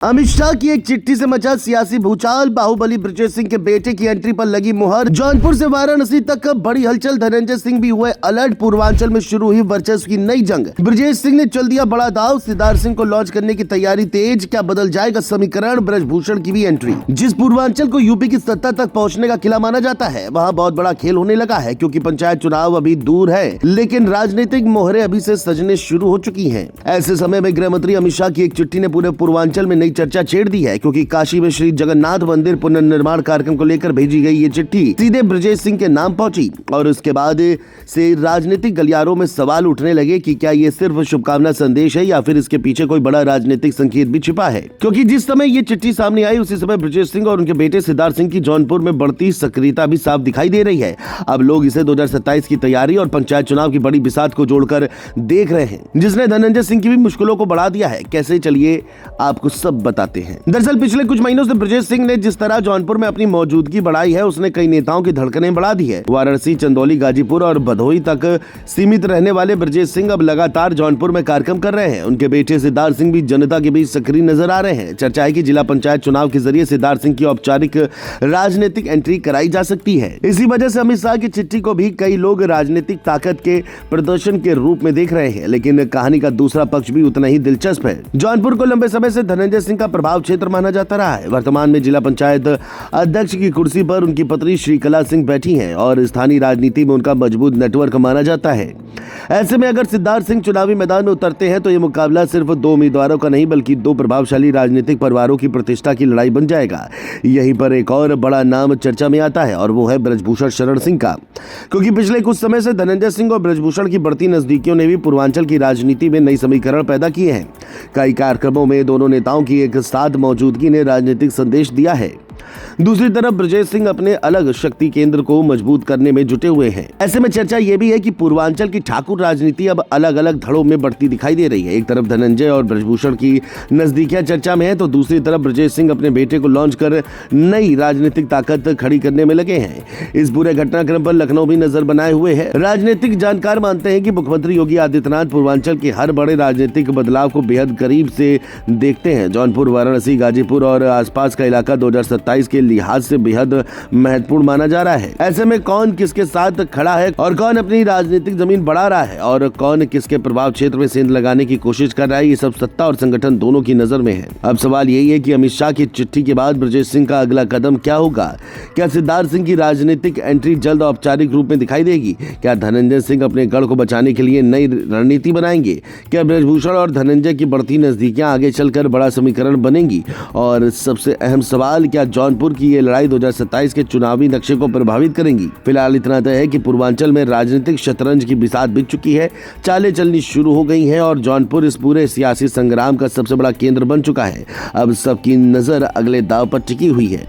अमित शाह की एक चिट्ठी से मचा सियासी भूचाल। बाहुबली ब्रजेश सिंह के बेटे की एंट्री पर लगी मुहर। जौनपुर से वाराणसी तक बड़ी हलचल। धनंजय सिंह भी हुए अलर्ट। पूर्वांचल में शुरू हुई वर्चस्व की नई जंग। ब्रजेश सिंह ने चल दिया बड़ा दाव। सिद्धार्थ सिंह को लॉन्च करने की तैयारी तेज। क्या बदल जाएगा समीकरण? ब्रजभूषण की भी एंट्री। जिस पूर्वांचल को यूपी की सत्ता तक पहुँचने का किला माना जाता है, वहाँ बहुत बड़ा खेल होने लगा है, क्योंकि पंचायत चुनाव अभी दूर है, लेकिन राजनीतिक मोहरें अभी से सजने शुरू हो चुकी है। ऐसे समय में गृह मंत्री अमित शाह की एक चिट्ठी ने पूरे पूर्वांचल में नई चर्चा छेड़ दी है, क्योंकि काशी में श्री जगन्नाथ मंदिर पुनर्निर्माण कार्यक्रम को लेकर भेजी गई ये चिट्ठी सीधे ब्रजेश सिंह के नाम पहुंची। और उसके बाद से राजनीतिक गलियारों में सवाल उठने लगे कि क्या ये सिर्फ शुभकामना संदेश है या फिर इसके पीछे कोई बड़ा राजनीतिक संकेत भी छिपा है। क्योंकि जिस समय ये चिट्ठी सामने आई, उसी समय ब्रजेश सिंह और उनके बेटे सिद्धार्थ सिंह की जौनपुर में बढ़ती सक्रियता भी साफ दिखाई दे रही है। अब लोग इसे 2027 की तैयारी और पंचायत चुनाव की बड़ी बिसात को जोड़कर देख रहे हैं, जिसने धनंजय सिंह की भी मुश्किलों को बढ़ा दिया है। कैसे, चलिए आपको सब बताते हैं। दरअसल पिछले कुछ महीनों से ब्रजेश सिंह ने जिस तरह जौनपुर में अपनी मौजूदगी बढ़ाई है, उसने कई नेताओं की धड़कनें बढ़ा दी है। वाराणसी, चंदौली, गाजीपुर और भदोही तक सीमित रहने वाले ब्रजेश सिंह अब लगातार जौनपुर में कार्यक्रम कर रहे हैं। उनके बेटे सिद्धार्थ सिंह भी जनता के बीच सक्रिय नजर आ रहे हैं। चर्चा है कि जिला पंचायत चुनाव के जरिए सिद्धार्थ सिंह की औपचारिक राजनीतिक एंट्री कराई जा सकती है। इसी वजह से अमित शाह की चिट्ठी को भी कई लोग राजनीतिक ताकत के प्रदर्शन के रूप में देख रहे हैं। लेकिन कहानी का दूसरा पक्ष भी उतना ही दिलचस्प है। जौनपुर को लंबे समय से धनंजय सिंह का प्रभाव क्षेत्र माना जाता रहा है। वर्तमान में जिला पंचायत अध्यक्ष की कुर्सी पर उनकी पत्नी श्रीकला सिंह बैठी हैं और स्थानीय राजनीति में उनका मजबूत नेटवर्क माना जाता है। ऐसे में अगर सिद्धार्थ सिंह चुनावी मैदान में उतरते हैं तो ये मुकाबला सिर्फ दो उम्मीदवारों का नहीं, बल्कि दो प्रभावशाली राजनीतिक परिवारों की प्रतिष्ठा की लड़ाई बन जाएगा। यहीं पर एक और बड़ा नाम चर्चा में आता है और वो है ब्रजभूषण शरण सिंह का, क्योंकि पिछले कुछ समय से धनंजय सिंह और ब्रजभूषण की बढ़ती नजदीकियों ने भी पूर्वांचल की राजनीति में नई समीकरण पैदा किए हैं। कई कार्यक्रमों में दोनों नेताओं की एक साथ मौजूदगी ने राजनीतिक संदेश दिया है। दूसरी तरफ ब्रजेश सिंह अपने अलग शक्ति केंद्र को मजबूत करने में जुटे हुए हैं। ऐसे में चर्चा यह भी है कि पूर्वांचल की ठाकुर राजनीति अब अलग अलग धड़ों में बढ़ती दिखाई दे रही है। एक तरफ धनंजय और ब्रजभूषण की नजदीकियां चर्चा में है, तो दूसरी तरफ ब्रजेश सिंह अपने बेटे को लॉन्च कर नई राजनीतिक ताकत खड़ी करने में लगे हैं। इस पूरे घटनाक्रम पर लखनऊ भी नजर बनाए हुए है। राजनीतिक जानकार मानते हैं कि मुख्यमंत्री योगी आदित्यनाथ पूर्वांचल के हर बड़े राजनीतिक बदलाव को बेहद करीब से देखते हैं। जौनपुर, वाराणसी, गाजीपुर और आसपास का इलाका 2027 के लिहाज से बेहद महत्वपूर्ण माना जा रहा है। ऐसे में कौन किसके साथ खड़ा है और कौन अपनी राजनीतिक जमीन बढ़ा रहा है और कौन किसके प्रभाव क्षेत्र में सेंध लगाने की कोशिश कर रहा है, ये सब सत्ता और संगठन दोनों की नजर में है। अब सवाल यही है कि अमित शाह की चिट्ठी के बाद ब्रजेश सिंह का अगला कदम क्या होगा? क्या सिद्धार्थ सिंह की राजनीतिक एंट्री जल्द औपचारिक रूप में दिखाई देगी? क्या धनंजय सिंह अपने गढ़ को बचाने के लिए नई रणनीति बनाएंगे? क्या ब्रजभूषण और धनंजय की बढ़ती नजदीकियां आगे चलकर बड़ा समीकरण बनेंगी? और सबसे अहम सवाल, क्या जौनपुर की ये लड़ाई 2027 के चुनावी नक्शे को प्रभावित करेंगी? फिलहाल इतना तय है कि पूर्वांचल में राजनीतिक शतरंज की बिसात बिक चुकी है, चालें चलनी शुरू हो गई हैं और जौनपुर इस पूरे सियासी संग्राम का सबसे बड़ा केंद्र बन चुका है। अब सबकी नजर अगले दांव पर टिकी हुई है।